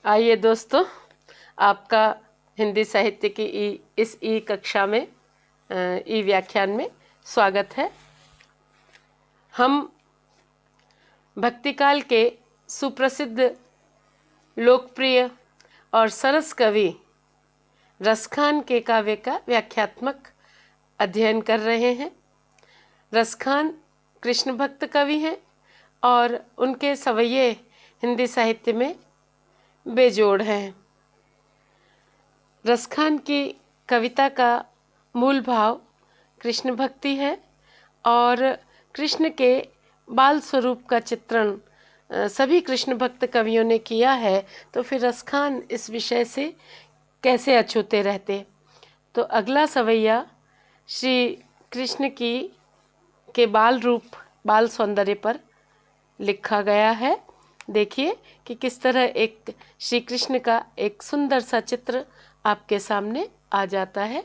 आइए दोस्तों, आपका हिंदी साहित्य की इस कक्षा में व्याख्यान में स्वागत है। हम भक्तिकाल के सुप्रसिद्ध, लोकप्रिय और सरस कवि रसखान के काव्य का व्याख्यात्मक अध्ययन कर रहे हैं। रसखान कृष्ण भक्त कवि हैं और उनके सवैये हिंदी साहित्य में बेजोड़ हैं। रसखान की कविता का मूल भाव कृष्ण भक्ति है और कृष्ण के बाल स्वरूप का चित्रण सभी कृष्ण भक्त कवियों ने किया है, तो फिर रसखान इस विषय से कैसे अछूते रहते। तो अगला सवैया श्री कृष्ण की के बाल रूप, बाल सौंदर्य पर लिखा गया है। देखिए कि किस तरह एक श्री कृष्ण का एक सुंदर सा चित्र आपके सामने आ जाता है,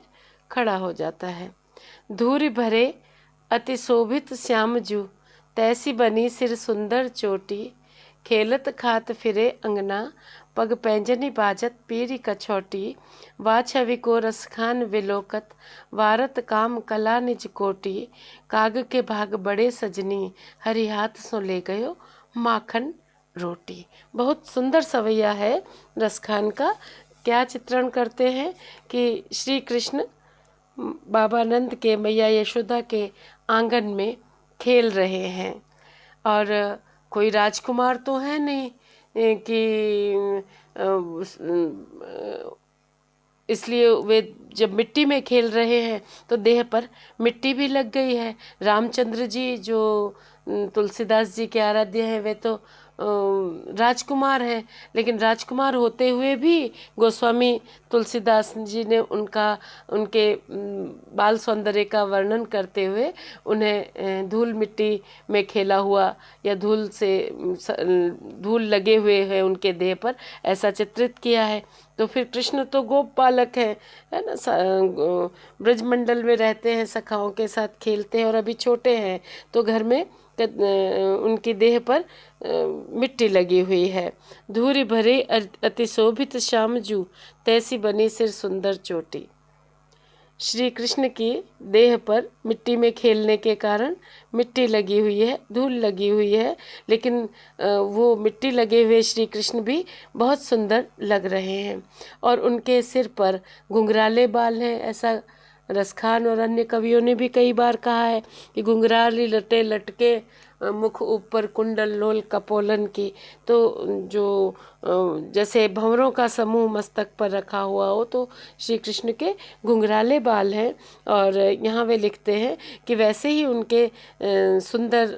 खड़ा हो जाता है। धूरि भरे अति शोभित श्यामजू, तैसी बनी सिर सुंदर चोटी, खेलत खात फिरे अंगना, पग पैंजनी बाजत पीरी कछौटी, वा छवि को रसखान विलोकत, वारत काम कला निज कोटी, काग के भाग बड़े सजनी, हरि हाथ सो ले गयो माखन रोटी। बहुत सुंदर सवैया है रसखान का। क्या चित्रण करते हैं कि श्री कृष्ण बाबा नंद के, मैया यशोदा के आंगन में खेल रहे हैं और कोई राजकुमार तो है नहीं कि इसलिए वे जब मिट्टी में खेल रहे हैं तो देह पर मिट्टी भी लग गई है। रामचंद्र जी जो तुलसीदास जी के आराध्य हैं, वे तो राजकुमार हैं, लेकिन राजकुमार होते हुए भी गोस्वामी तुलसीदास जी ने उनके बाल सौंदर्य का वर्णन करते हुए उन्हें धूल मिट्टी में खेला हुआ या धूल लगे हुए है उनके देह पर, ऐसा चित्रित किया है। तो फिर कृष्ण तो गोप बालक है ना, ब्रजमंडल में रहते हैं, सखाओं के साथ खेलते हैं और अभी छोटे हैं, तो घर में उनकी देह पर मिट्टी लगी हुई है। धूरि भरे अति शोभित श्यामजू, तैसी बनी सिर सुंदर चोटी। श्री कृष्ण की देह पर मिट्टी में खेलने के कारण मिट्टी लगी हुई है, धूल लगी हुई है, लेकिन वो मिट्टी लगे हुए श्री कृष्ण भी बहुत सुंदर लग रहे हैं और उनके सिर पर घुंघराले बाल हैं। ऐसा रसखान और अन्य कवियों ने भी कई बार कहा है कि घुंघराली लटे लटके, मुख ऊपर कुंडल लोल कपोलन की। तो जो जैसे भंवरों का समूह मस्तक पर रखा हुआ हो, तो श्री कृष्ण के घुंघराले बाल हैं और यहाँ वे लिखते हैं कि वैसे ही उनके सुंदर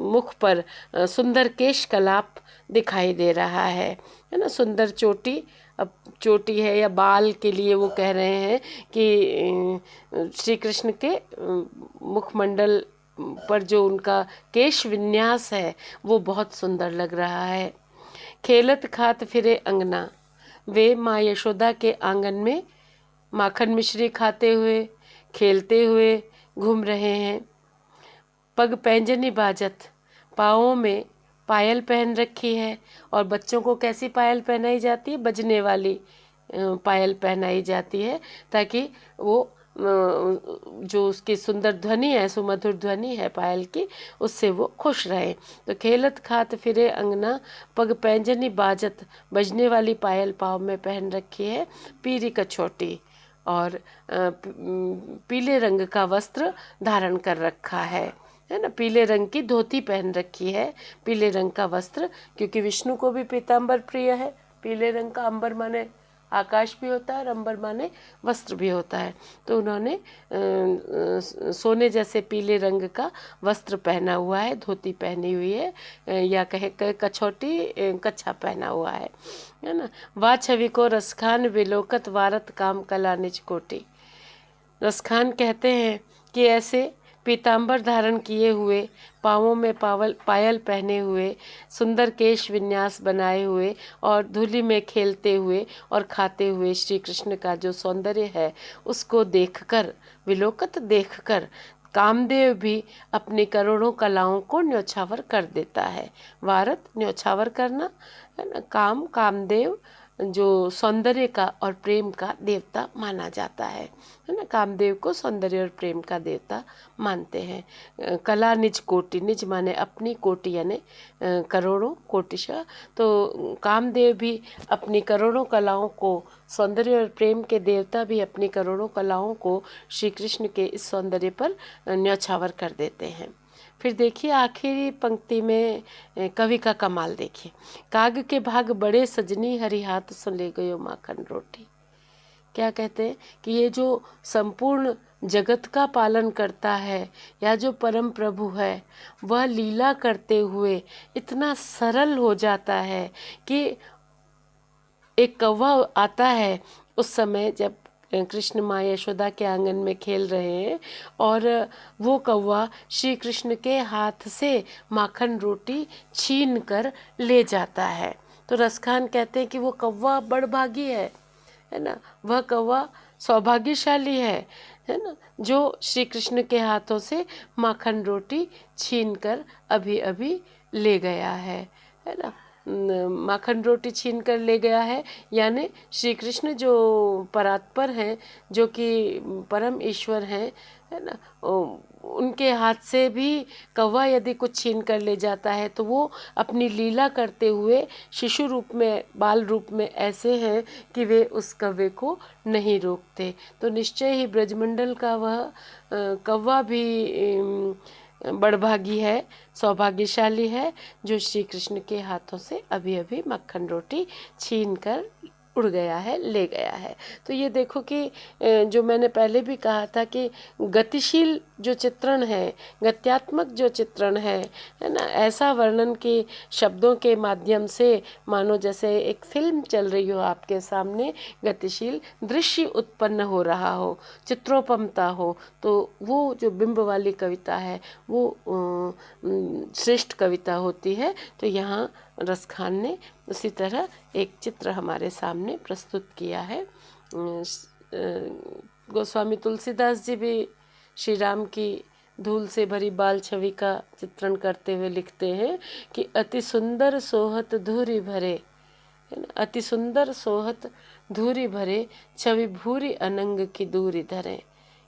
मुख पर सुंदर केश कलाप दिखाई दे रहा है ना। सुंदर चोटी, अब चोटी है या बाल के लिए वो कह रहे हैं कि श्री कृष्ण के मुखमंडल पर जो उनका केश विन्यास है वो बहुत सुंदर लग रहा है। खेलत खात फिरे अंगना, वे माँ यशोदा के आंगन में माखन मिश्री खाते हुए, खेलते हुए घूम रहे हैं। पग पैंजनी बाजत, पाँवों में पायल पहन रखी है और बच्चों को कैसी पायल पहनाई जाती है? बजने वाली पायल पहनाई जाती है, ताकि वो जो उसकी सुंदर ध्वनि है, सुमधुर ध्वनि है पायल की, उससे वो खुश रहे। तो खेलत खात फिरे अंगना, पग पैंजनी बाजत, बजने वाली पायल पाँव में पहन रखी है, पीरी कछोटी, और पीले रंग का वस्त्र धारण कर रखा है ना। पीले रंग की धोती पहन रखी है, पीले रंग का वस्त्र, क्योंकि विष्णु को भी पीतांबर प्रिय है। पीले रंग का, अंबर माने आकाश भी होता है और अंबर माने वस्त्र भी होता है, तो उन्होंने सोने जैसे पीले रंग का वस्त्र पहना हुआ है, धोती पहनी हुई है, या कहे कछौटी कच्छा पहना हुआ है ना। वा छवि को रसखान विलोकत, वारत काम कला निज कोटी। रसखान कहते हैं कि ऐसे पीतांबर धारण किए हुए, पाँवों में पायल पहने हुए, सुंदर केश विन्यास बनाए हुए और धूलि में खेलते हुए और खाते हुए श्री कृष्ण का जो सौंदर्य है, उसको देखकर, विलोकत देखकर, कामदेव भी अपनी करोड़ों कलाओं को न्योछावर कर देता है। वारत न्योछावर करना है ना। कामदेव जो सौंदर्य का और प्रेम का देवता माना जाता है ना। कामदेव को सौंदर्य और प्रेम का देवता मानते हैं। कला निज कोटि, निज माने अपनी, कोटि यानी करोड़ों, कोटिशा। तो कामदेव भी अपनी करोड़ों कलाओं को, सौंदर्य और प्रेम के देवता भी अपनी करोड़ों कलाओं को श्री कृष्ण के इस सौंदर्य पर न्यौछावर कर देते हैं। फिर देखिए आखिरी पंक्ति में कवि का कमाल देखिए। काग के भाग बड़े सजनी, हरि हाथ सुन ले गयो माखन रोटी। क्या कहते हैं कि ये जो संपूर्ण जगत का पालन करता है या जो परम प्रभु है, वह लीला करते हुए इतना सरल हो जाता है कि एक कौवा आता है उस समय जब कृष्ण माँ यशोदा के आंगन में खेल रहे हैं, और वो कौवा श्री कृष्ण के हाथ से माखन रोटी छीन कर ले जाता है। तो रसखान कहते हैं कि वो कौवा बड़भागी है ना। वह कौवा सौभाग्यशाली है ना, जो श्री कृष्ण के हाथों से माखन रोटी छीन कर अभी अभी ले गया है ना। माखन रोटी छीन कर ले गया है, यानी श्री कृष्ण जो परात्पर हैं, जो कि परम ईश्वर हैं, है ना, उनके हाथ से भी कौवा यदि कुछ छीन कर ले जाता है तो वो अपनी लीला करते हुए शिशु रूप में, बाल रूप में ऐसे हैं कि वे उस कौवे को नहीं रोकते। तो निश्चय ही ब्रजमंडल का वह कौवा भी बड़भागी है, सौभाग्यशाली है, जो श्री कृष्ण के हाथों से अभी अभी मक्खन रोटी छीन कर उड़ गया है, ले गया है। तो ये देखो कि जो मैंने पहले भी कहा था कि गतिशील जो चित्रण है, गत्यात्मक जो चित्रण है ना, ऐसा वर्णन कि शब्दों के माध्यम से मानो जैसे एक फिल्म चल रही हो आपके सामने, गतिशील दृश्य उत्पन्न हो रहा हो, चित्रोपमता हो, तो वो जो बिंब वाली कविता है वो श्रेष्ठ कविता होती है। तो यहाँ रसखान ने उसी तरह एक चित्र हमारे सामने प्रस्तुत किया है। गोस्वामी तुलसीदास जी भी श्री राम की धूल से भरी बाल छवि का चित्रण करते हुए लिखते हैं कि अति सुंदर सोहत धूरी भरे, है ना, अति सुंदर सोहत धूरी भरे, छवि भूरी अनंग की दूरी धरे।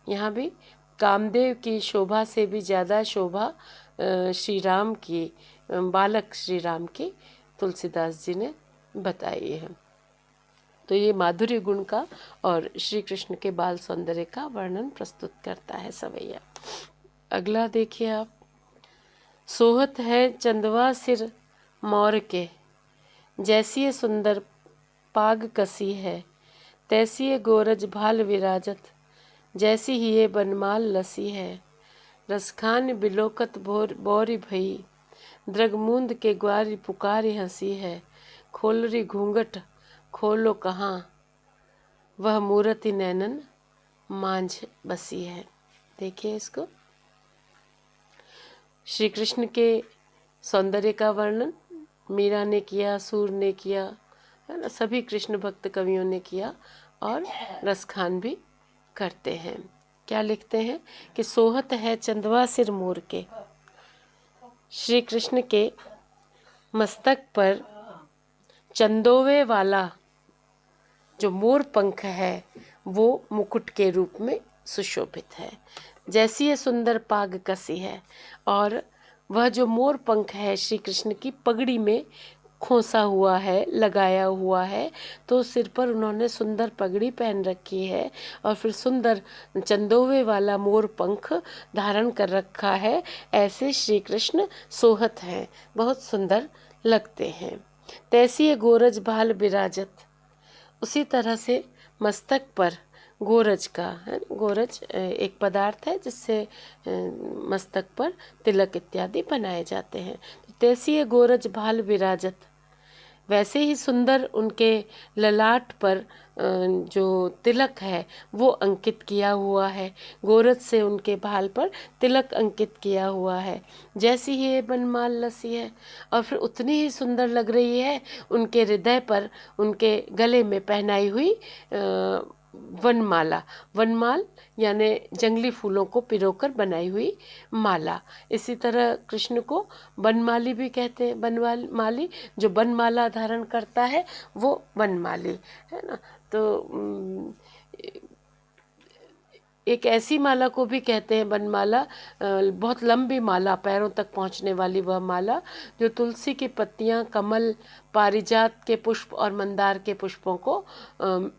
यहाँ भी कामदेव की शोभा से भी ज़्यादा शोभा श्री राम की, बालक श्री राम की तुलसीदास जी ने बताई है। तो ये माधुर्य गुण का और श्री कृष्ण के बाल सौंदर्य का वर्णन प्रस्तुत करता है सवैया। अगला देखिए आप। सोहत है चंदवा सिर मोर के, जैसी ये सुंदर पाग कसी है, तैसी ये गोरज भाल विराजत, जैसी ही ये बनमाल लसी है। रसखान बिलोकत बोरी भई, द्रगमूंद के ग्वारी पुकारी हंसी है। खोलरी घूंघट खोलो कहाँ, वह मूरति नैनन मांझ बसी है। देखिए इसको, श्री कृष्ण के सौंदर्य का वर्णन मीरा ने किया, सूर ने किया, है ना, सभी कृष्ण भक्त कवियों ने किया और रसखान भी करते हैं। क्या लिखते हैं कि सोहत है चंदवा सिर मोर के, श्री कृष्ण के मस्तक पर चंदोवे वाला जो मोर पंख है वो मुकुट के रूप में सुशोभित है। जैसी ये सुंदर पाग कसी है, और वह जो मोर पंख है श्री कृष्ण की पगड़ी में खोसा हुआ है, लगाया हुआ है। तो सिर पर उन्होंने सुंदर पगड़ी पहन रखी है और फिर सुंदर चंदोवे वाला मोर पंख धारण कर रखा है। ऐसे श्री कृष्ण सोहत हैं, बहुत सुंदर लगते हैं। तैसी ये गोरज भाल विराजत, उसी तरह से मस्तक पर गोरज का है। गोरज एक पदार्थ है जिससे मस्तक पर तिलक इत्यादि बनाए जाते हैं। तो तैसी ये गोरज भाल विराजत, वैसे ही सुंदर उनके ललाट पर जो तिलक है वो अंकित किया हुआ है। गोरज से उनके भाल पर तिलक अंकित किया हुआ है। जैसी ही ये बनमाल लसी है, और फिर उतनी ही सुंदर लग रही है उनके हृदय पर, उनके गले में पहनाई हुई वनमाला, वनमाल यानी जंगली फूलों को पिरोकर बनाई हुई माला। इसी तरह कृष्ण को बनमाली भी कहते हैं। बनमाली जो बनमाला धारण करता है वो बनमाली है ना। तो एक ऐसी माला को भी कहते हैं बनमाला, बहुत लंबी माला, पैरों तक पहुंचने वाली वह माला, जो तुलसी की पत्तियां, कमल, पारिजात के पुष्प और मंदार के पुष्पों को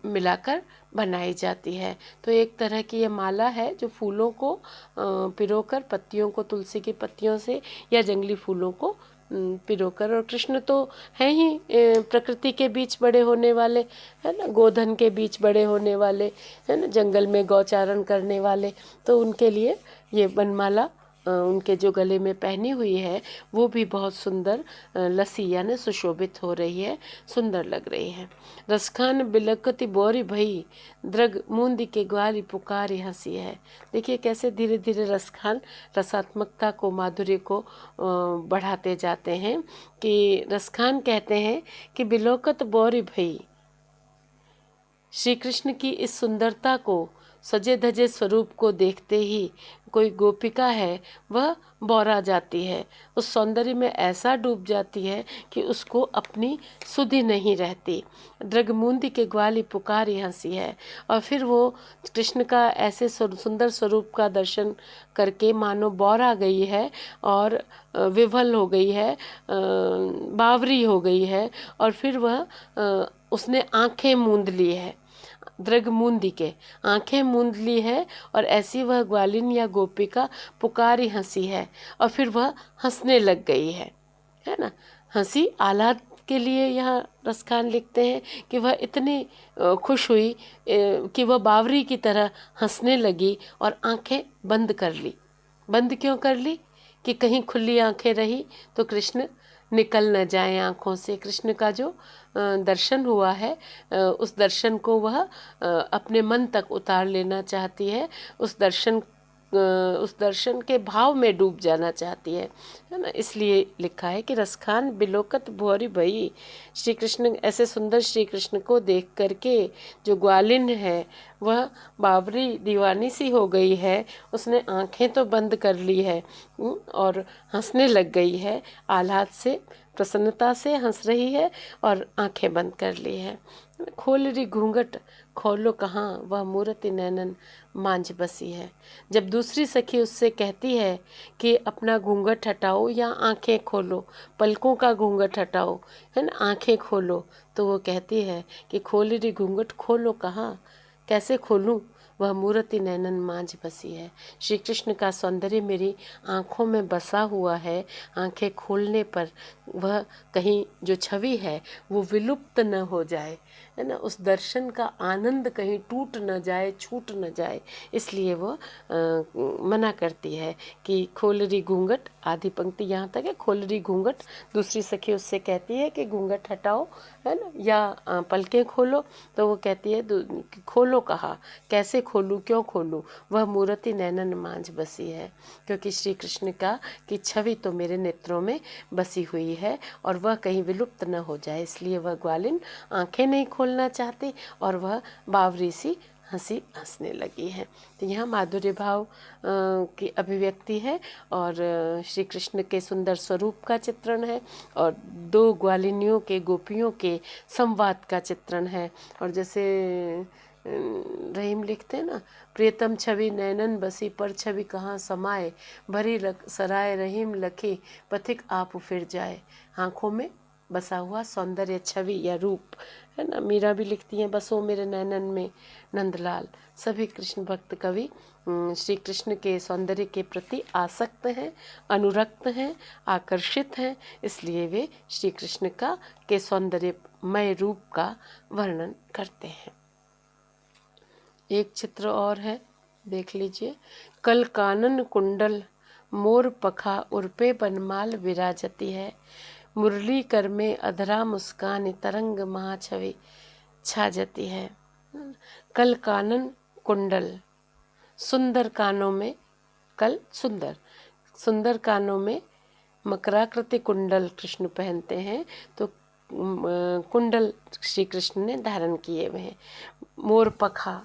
मिलाकर बनाई जाती है। तो एक तरह की ये माला है जो फूलों को पिरोकर, पत्तियों को तुलसी की पत्तियों से या जंगली फूलों को पिरोकर। और कृष्ण तो हैं ही प्रकृति के बीच बड़े होने वाले, है ना, गोधन के बीच बड़े होने वाले, है ना, जंगल में गौचारण करने वाले। तो उनके लिए ये वनमाला उनके जो गले में पहनी हुई है वो भी बहुत सुंदर लसी यानी सुशोभित हो रही है, सुंदर लग रही है। रसखान बिलकती बोरी भई, द्रग मूंदी के ग्वाली पुकारी हंसी है। देखिए कैसे धीरे धीरे रसखान रसात्मकता को, माधुर्य को बढ़ाते जाते हैं। कि रसखान कहते हैं कि बिलोकत बोरी भई, श्री कृष्ण की इस सुंदरता को, सजे धजे स्वरूप को देखते ही कोई गोपिका है वह बौरा जाती है, उस सौंदर्य में ऐसा डूब जाती है कि उसको अपनी सुधि नहीं रहती। द्रगमूंदी के ग्वाली पुकारी हंसी है। और फिर वो कृष्ण का ऐसे सुंदर स्वरूप का दर्शन करके मानो बौरा गई है और विवल हो गई है, बावरी हो गई है। और फिर वह उसने आंखें मूंद ली है, द्रग मूंदी के आंखें मूंद ली है। और ऐसी वह ग्वालिन या गोपिका पुकारी हंसी है। और फिर वह हंसने लग गई है ना। हंसी आह्लाद के लिए यहाँ रसखान लिखते हैं कि वह इतनी खुश हुई कि वह बावरी की तरह हंसने लगी और आंखें बंद कर ली। बंद क्यों कर ली? कि कहीं खुली आंखें रही तो कृष्ण निकल न जाए आँखों से। कृष्ण का जो दर्शन हुआ है उस दर्शन को वह अपने मन तक उतार लेना चाहती है, उस दर्शन के भाव में डूब जाना चाहती है ना। इसलिए लिखा है कि रसखान बिलोकत भौरी भई, श्री कृष्ण, ऐसे सुंदर श्री कृष्ण को देख करके जो ग्वालिन है वह बावरी दीवानी सी हो गई है। उसने आंखें तो बंद कर ली है और हंसने लग गई है, आह्लाद से, प्रसन्नता से हंस रही है और आंखें बंद कर ली है। खोल री घूंघट खोलो कहाँ, वह मूर्ति नैनन मांझ बसी है। जब दूसरी सखी उससे कहती है कि अपना घूंघट हटाओ या आंखें खोलो, पलकों का घूंघट हटाओ, है ना, आंखें खोलो, तो वो कहती है कि खोल री घूंघट खोलो कहाँ, कैसे खोलूं, वह मूर्ति नैनन मांझ बसी है। श्री कृष्ण का सौंदर्य मेरी आँखों में बसा हुआ है। आंखें खोलने पर वह कहीं जो छवि है वो विलुप्त न हो जाए, है ना, उस दर्शन का आनंद कहीं टूट न जाए, छूट न जाए। इसलिए वो मना करती है कि खोलरी घूंघट, आधी पंक्ति यहाँ तक है, खोलरी घूंघट। दूसरी सखी उससे कहती है कि घूंघट हटाओ, है ना, या पलकें खोलो। तो वो कहती है खोलो कहा, कैसे खोलूँ, क्यों खोलूँ, वह मूर्ति नैनन मांझ बसी है। क्योंकि श्री कृष्ण का की छवि तो मेरे नेत्रों में बसी हुई है और वह कहीं विलुप्त न हो जाए। इसलिए वह ग्वालिन आंखें नहीं खोलना चाहती और वह बावरी सी हंसी हंसने लगी है। तो यहाँ माधुर्य भाव की अभिव्यक्ति है और श्री कृष्ण के सुंदर स्वरूप का चित्रण है और दो ग्वालिनियों के, गोपियों के संवाद का चित्रण है। और जैसे रहीम लिखते हैं ना, प्रियतम छवि नैनन बसी, पर छवि कहाँ समाए, भरी सराय रहीम लखे, पथिक आप फिर जाए। आँखों में बसा हुआ सौंदर्य, छवि या रूप, है ना। मीरा भी लिखती हैं, बसो मेरे नैनन में नंदलाल। सभी कृष्ण भक्त कवि श्री कृष्ण के सौंदर्य के प्रति आसक्त हैं, अनुरक्त हैं, आकर्षित हैं। इसलिए वे श्री कृष्ण का के सौंदर्यमय रूप का वर्णन करते हैं। एक चित्र और है, देख लीजिए। कल कानन कुंडल मोर पखा उर्पे बनमाल विराजती है, मुरली कर में अधरा मुस्कान तरंग महाछवि छा जाती है। कल कानन कुंडल, सुंदर कानों में, कल सुंदर, सुंदर कानों में मकराकृति कुंडल कृष्ण पहनते हैं। तो कुंडल श्री कृष्ण ने धारण किए हुए हैं। मोर पखा,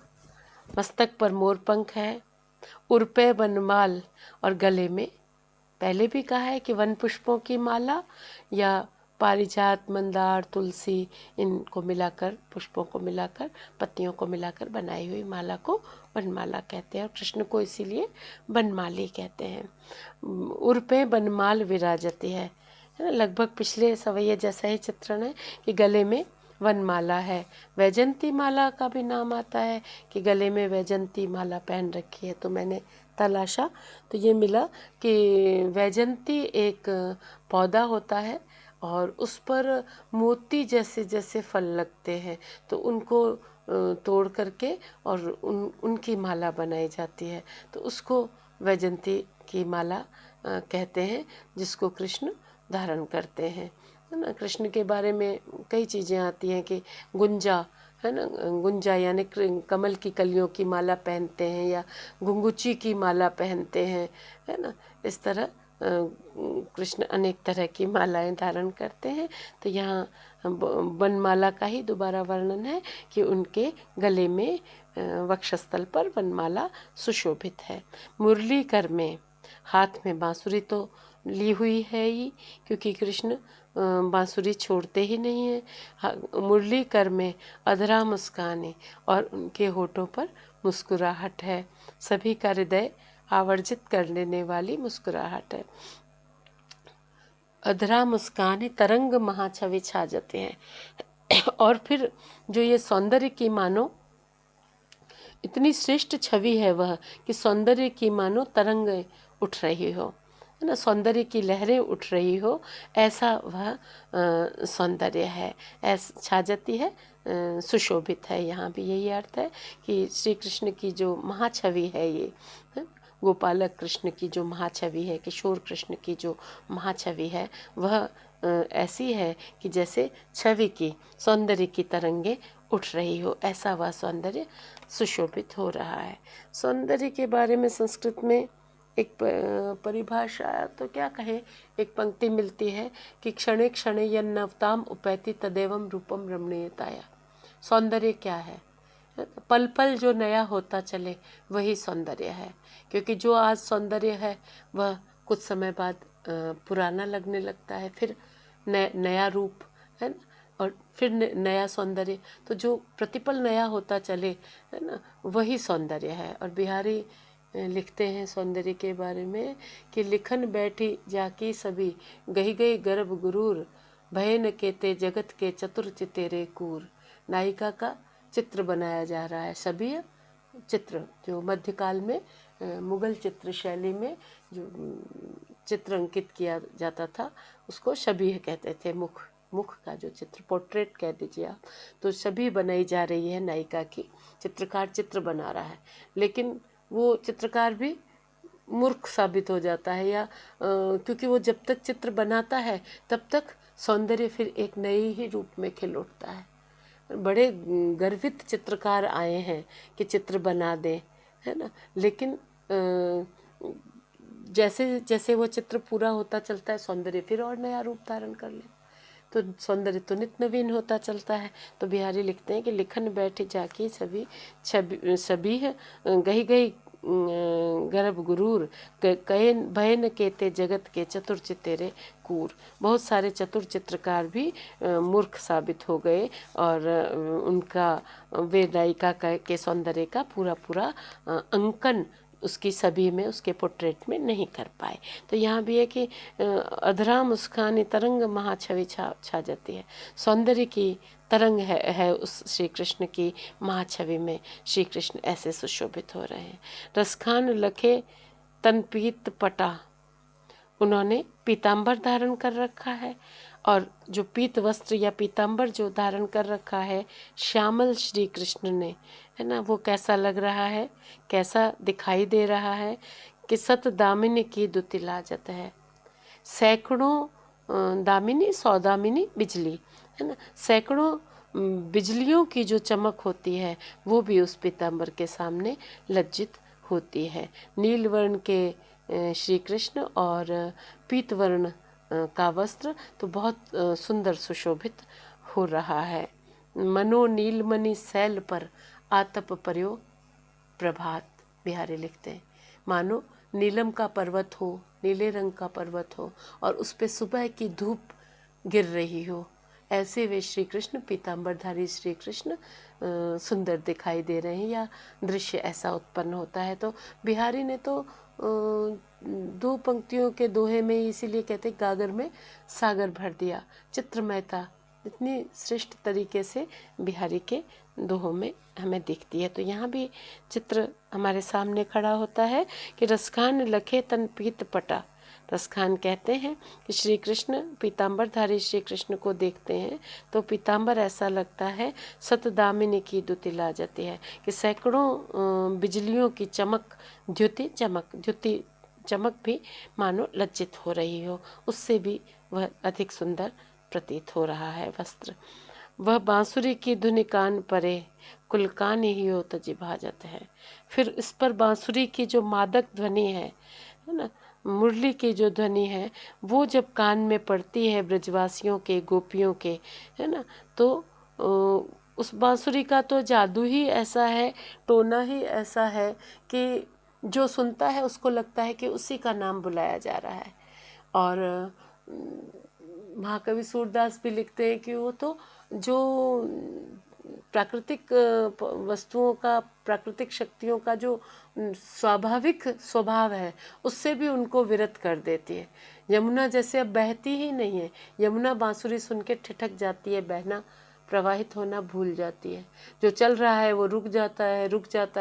मस्तक पर मोर पंख है, उर्पे वनमाल, और गले में पहले भी कहा है कि वन पुष्पों की माला या पारिजात, मंदार, तुलसी, इनको मिलाकर, पुष्पों को मिलाकर, पत्तियों को मिलाकर बनाई हुई माला को वनमाला कहते हैं, और कृष्ण को इसीलिए वनमाली कहते हैं। उर्पे वनमाल विराजती है ना, लगभग पिछले सवैये जैसा ही चित्रण है कि गले में वनमाला है। वैजंती माला का भी नाम आता है कि गले में वैजंती माला पहन रखी है। तो मैंने तलाशा तो ये मिला कि वैजंती एक पौधा होता है और उस पर मोती जैसे जैसे फल लगते हैं, तो उनको तोड़ करके और उनकी माला बनाई जाती है, तो उसको वैजंती की माला कहते हैं, जिसको कृष्ण धारण करते हैं, है ना। कृष्ण के बारे में कई चीज़ें आती हैं कि गुंजा, है ना, गुंजा यानी कमल की कलियों की माला पहनते हैं या घुंगुची की माला पहनते हैं, है ना। इस तरह कृष्ण अनेक तरह की मालाएं धारण करते हैं। तो यहाँ वनमाला का ही दोबारा वर्णन है कि उनके गले में वक्षस्थल पर वनमाला सुशोभित है। मुरली कर में, हाथ में बांसुरी तो ली हुई है ही, क्योंकि कृष्ण बांसुरी छोड़ते ही नहीं है। मुरली कर में अधरा मुस्कान, और उनके होठों पर मुस्कुराहट है, सभी का हृदय आवर्जित कर लेने वाली मुस्कुराहट है। अधरा मुस्कान तरंग महाछवि छा जाते हैं। और फिर जो ये सौंदर्य की मानो इतनी श्रेष्ठ छवि है वह कि सौंदर्य की मानो तरंग उठ रही हो, है ना, सौंदर्य की लहरें उठ रही हो, ऐसा वह सौंदर्य है, ऐसा छा जाती है, सुशोभित है। यहाँ भी यही अर्थ है कि श्री कृष्ण की जो महाछवि है, ये गोपालक कृष्ण की जो महाछवि है, किशोर कृष्ण की जो महाछवि है, वह ऐसी है कि जैसे छवि की, सौंदर्य की तरंगे उठ रही हो, ऐसा वह सौंदर्य सुशोभित हो रहा है। सौंदर्य के बारे में संस्कृत में एक परिभाषा तो क्या कहें, एक पंक्ति मिलती है कि क्षणे क्षणे यन्नवताम उपैति तदेवं रूपम रमणीयताया। सौंदर्य क्या है? पल पल जो नया होता चले वही सौंदर्य है, क्योंकि जो आज सौंदर्य है वह कुछ समय बाद पुराना लगने लगता है, फिर नया रूप, है ना, और फिर नया सौंदर्य। तो जो प्रतिपल नया होता चले, है ना, वही सौंदर्य है। और बिहारी लिखते हैं सौंदर्य के बारे में कि लिखन बैठी जाकी सभी, गही गई गर्भ गुरूर, भय न केते जगत के चतुर चितेरे कूर। नायिका का चित्र बनाया जा रहा है, सभी चित्र जो मध्यकाल में मुगल चित्र शैली में जो चित्र अंकित किया जाता था उसको शबीह कहते थे। मुख का जो चित्र, पोर्ट्रेट कह दीजिए आप, तो सभी बनाई जा रही है नायिका की। चित्रकार चित्र बना रहा है, लेकिन वो चित्रकार भी मूर्ख साबित हो जाता है, या क्योंकि वो जब तक चित्र बनाता है तब तक सौंदर्य फिर एक नए ही रूप में खिल उठता है। बड़े गर्वित चित्रकार आए हैं कि चित्र बना दें, है ना, लेकिन जैसे जैसे वो चित्र पूरा होता चलता है सौंदर्य फिर और नया रूप धारण कर ले, तो सौंदर्य तो नित नवीन होता चलता है। तो बिहारी लिखते हैं कि लिखन बैठी जाकी सभी गही गई गर्भ गुरूर, कहे भय न केते जगत के चतुर चितेरे कूर। बहुत सारे चतुर चित्रकार भी मूर्ख साबित हो गए और उनका वे नायिका के सौंदर्य का पूरा पूरा अंकन उसकी सभी में, उसके पोर्ट्रेट में नहीं कर पाए। तो यहाँ भी है कि अधरा मुस्कान तरंग महाछवि छा जाती है। सौंदर्य की तरंग है उस श्री कृष्ण की महाछवि में। श्री कृष्ण ऐसे सुशोभित हो रहे हैं। रसखान लखे तन पीत पटा, उन्होंने पीताम्बर धारण कर रखा है, और जो पीत वस्त्र या पीताम्बर जो धारण कर रखा है श्यामल श्री कृष्ण ने, है ना, वो कैसा लग रहा है, कैसा दिखाई दे रहा है कि सत दामिनी की दुति लाजत है। सैकड़ों दामिनी, सौदामिनी बिजली, है ना, सैकड़ों बिजलियों की जो चमक होती है वो भी उस पीताम्बर के सामने लज्जित होती है। नील वर्ण के श्री कृष्ण और पीत वर्ण का वस्त्र तो बहुत सुंदर सुशोभित हो रहा है। मनो नीलमणि सैल पर आतप पर्यो प्रभात, बिहारी लिखते हैं। मानो नीलम का पर्वत हो, नीले रंग का पर्वत हो और उस पे सुबह की धूप गिर रही हो, ऐसे वे श्री कृष्ण पीताम्बरधारी श्री कृष्ण सुंदर दिखाई दे रहे हैं, या दृश्य ऐसा उत्पन्न होता है। तो बिहारी ने तो दो पंक्तियों के दोहे में, इसीलिए कहते गागर में सागर भर दिया, चित्रमयता इतनी श्रेष्ठ तरीके से बिहारी के दोहों में हमें दिखती है। तो यहाँ भी चित्र हमारे सामने खड़ा होता है कि रसखान लखे तन पीत पटा। रसखान कहते हैं कि श्री कृष्ण पीताम्बरधारी श्री कृष्ण को देखते हैं तो पीताम्बर ऐसा लगता है सतदामिनी की दुतिला जाती है, कि सैकड़ों बिजलियों की चमक, द्युति चमक भी मानो लज्जित हो रही हो, उससे भी वह अधिक सुंदर प्रतीत हो रहा है वस्त्र। वह बांसुरी की धुन कान परे, कुल कान ही हो तजि भाजत है। फिर इस पर बांसुरी की जो मादक ध्वनि है ना, मुरली की जो ध्वनि है, वो जब कान में पड़ती है ब्रजवासियों के, गोपियों के, है ना, तो उस बांसुरी का तो जादू ही ऐसा है, टोना ही ऐसा है कि जो सुनता है उसको लगता है कि उसी का नाम बुलाया जा रहा है। और महाकवि सूरदास भी लिखते हैं कि वो तो जो प्राकृतिक वस्तुओं का, प्राकृतिक शक्तियों का जो स्वाभाविक स्वभाव है, उससे भी उनको विरत कर देती है। यमुना जैसे अब बहती ही नहीं है, यमुना बांसुरी सुन के ठिठक जाती है, बहना प्रवाहित होना भूल जाती है। जो चल रहा है वो रुक जाता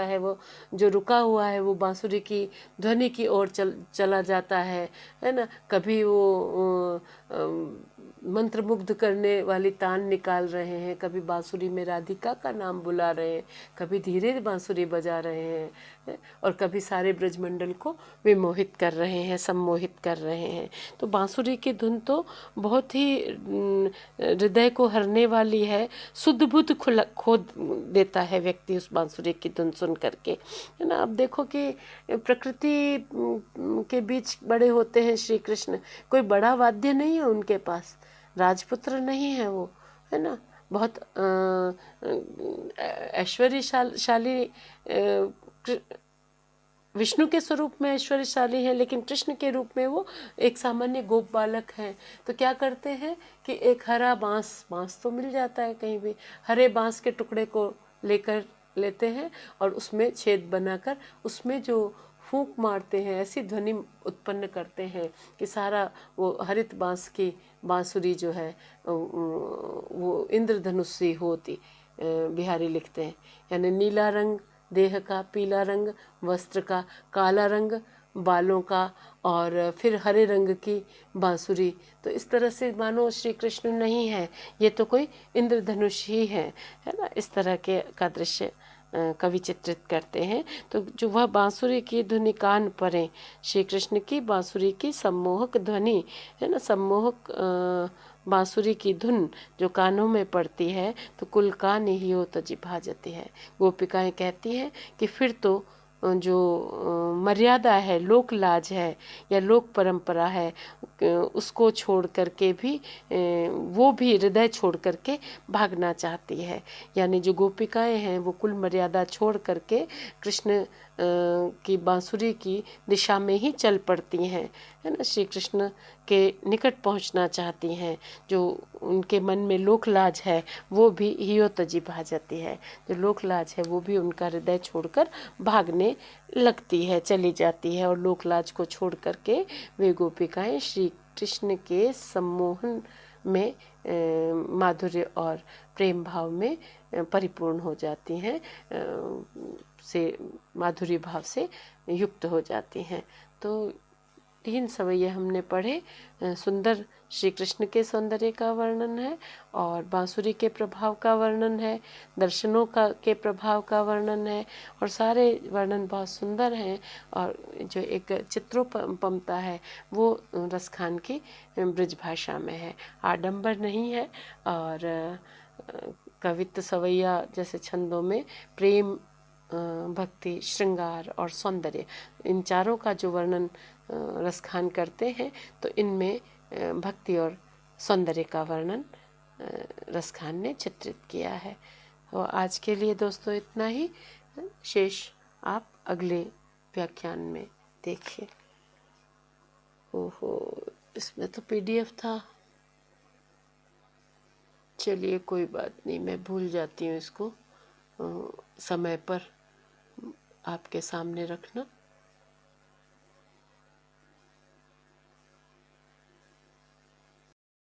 है, वो जो रुका हुआ है वो बांसुरी की ध्वनि की ओर चला जाता है ना। कभी वो मंत्रमुग्ध करने वाली तान निकाल रहे हैं, कभी बांसुरी में राधिका का नाम बुला रहे हैं, कभी धीरे बांसुरी बजा रहे हैं, और कभी सारे ब्रजमंडल को विमोहित कर रहे हैं, सम्मोहित कर रहे हैं। तो बांसुरी की धुन तो बहुत ही हृदय को हरने वाली है, शुद्ध बुद्ध खो देता है व्यक्ति उस बांसुरी की धुन सुन करके, है ना। अब देखो कि प्रकृति के बीच बड़े होते हैं श्री कृष्ण, कोई बड़ा वाद्य नहीं है उनके पास, राजपुत्र नहीं है वो, है ना, बहुत ऐश्वर्यशाली, विष्णु के स्वरूप में ऐश्वर्यशाली है, लेकिन कृष्ण के रूप में वो एक सामान्य गोप बालक हैं। तो क्या करते हैं कि एक हरा बांस तो मिल जाता है कहीं भी, हरे बांस के टुकड़े को लेते हैं और उसमें छेद बनाकर उसमें जो फूंक मारते हैं, ऐसी ध्वनि उत्पन्न करते हैं कि सारा वो हरित बांस की बांसुरी जो है वो इंद्रधनुषी होती। बिहारी लिखते हैं, यानी नीला रंग देह का, पीला रंग वस्त्र का, काला रंग बालों का, और फिर हरे रंग की बांसुरी। तो इस तरह से मानो श्री कृष्ण नहीं है, ये तो कोई इंद्रधनुष ही है ना। इस तरह के का दृश्य कवि चित्रित करते हैं। तो जो वह बांसुरी की ध्वनि कान परे, श्री कृष्ण की बांसुरी की सम्मोहक ध्वनि है ना, सम्मोहक बांसुरी की धुन जो कानों में पड़ती है तो कुल कान ही हो तजि भाजती है। गोपिकाएं कहती हैं कि फिर तो जो मर्यादा है, लोक लाज है या लोक परंपरा है, उसको छोड़ करके भी वो भी हृदय छोड़ करके भागना चाहती है। यानी जो गोपिकाएं हैं वो कुल मर्यादा छोड़ करके कृष्ण की बांसुरी की दिशा में ही चल पड़ती हैं, है ना, श्री कृष्ण के निकट पहुंचना चाहती हैं। जो उनके मन में लोक लाज है वो भी हियो तजी भाजती है, जो लोक लाज है वो भी उनका हृदय छोड़कर भागने लगती है, चली जाती है, और लोक लाज को छोड़ करके वे गोपिकाएं श्री कृष्ण के सम्मोहन में माधुर्य और प्रेम भाव में परिपूर्ण हो जाती हैं, से माधुर्य भाव से युक्त हो जाती हैं। तो 3 सवैये हमने पढ़े। सुंदर श्री कृष्ण के सौंदर्य का वर्णन है, और बांसुरी के प्रभाव का वर्णन है, दर्शनों का के प्रभाव का वर्णन है, और सारे वर्णन बहुत सुंदर हैं। और जो एक चित्रोपमता है वो रसखान की ब्रज भाषा में है, आडंबर नहीं है। और कवित्त सवैया जैसे छंदों में प्रेम, भक्ति, श्रृंगार और सौंदर्य, इन चारों का जो वर्णन रसखान करते हैं तो इनमें भक्ति और सौंदर्य का वर्णन रसखान ने चित्रित किया है। और आज के लिए दोस्तों इतना ही, शेष आप अगले व्याख्यान में देखिए। ओहो, इसमें तो PDF था। चलिए कोई बात नहीं, मैं भूल जाती हूँ इसको समय पर आपके सामने रखना।